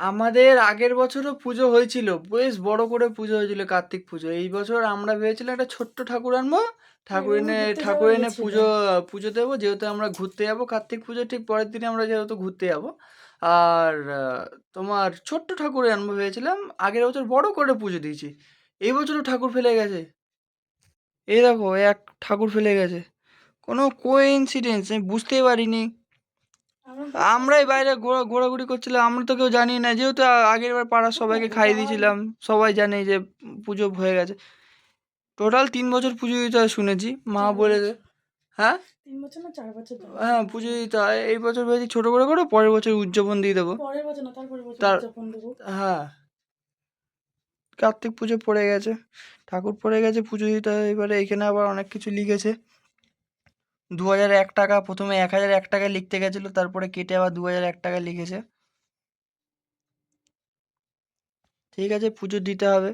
আমাদের আগের বছরও পুজো হয়েছিল, বেশ বড় করে পুজো হয়েছিল, কার্তিক পুজো। এই বছর আমরা ভেবেছিলাম একটা ছোট্ট ঠাকুর আনবো, হ্যাঁ, ঠাকুর এরকম এনে ঘুরতে ঠাকুর যাওয়ার ইয়ে এনে ছিল। পুজো পুজো দেবো, যেহেতু আমরা ঘুরতে যাবো কার্তিক পুজো ঠিক পরের দিনে আমরা যেহেতু ঘুরতে যাবো। আর তোমার ছোট্ট ঠাকুর আনবো ভেবেছিলাম, আগের বছর বড় করে পুজো দিয়েছি, এই বছরও ঠাকুর ফেলে গেছে। এই দেখো এক ঠাকুর ফেলে গেছে, কোনো কোইন্সিডেন্স আমি বুঝতেই পারিনি। আমরা আমরাই বাইরে ঘোরাঘুরি করছিলাম, আমরা তো কেউ জানি না, যেহেতু আগের বার পাড়ার হ্যাঁ, সবাইকে এটা খাইয়ে দিয়েছিলাম, সবাই জানে যে পুজো হয়ে গেছে। টোটাল 3 বছর পুজো দিতে হয় শুনেছি, মা 4 বলে বছর। হ্যাঁ। 3 বছর না 4 বছর ধরে হ্যাঁ, পুজো দিতে হয়। এই বছর ভেবেছি ছোট করে করে পরের বছর উদযাপন দিয়ে দেবো। পরের বছর না, তারপরের বছর তার উদযাপন দেবো। হ্যাঁ, কার্তিক পুজো পড়ে গেছে, ঠাকুর পড়ে গেছে, পুজো দিতে হয়। এবারে এখানে আবার অনেক কিছু লিখেছে। 2001 টাকা, প্রথমে 1001 টাকা লিখতে গেছিলো, তারপরে কেটে আবার 2001 টাকা লিখেছে। ঠিক আছে, পুজো দিতে হবে।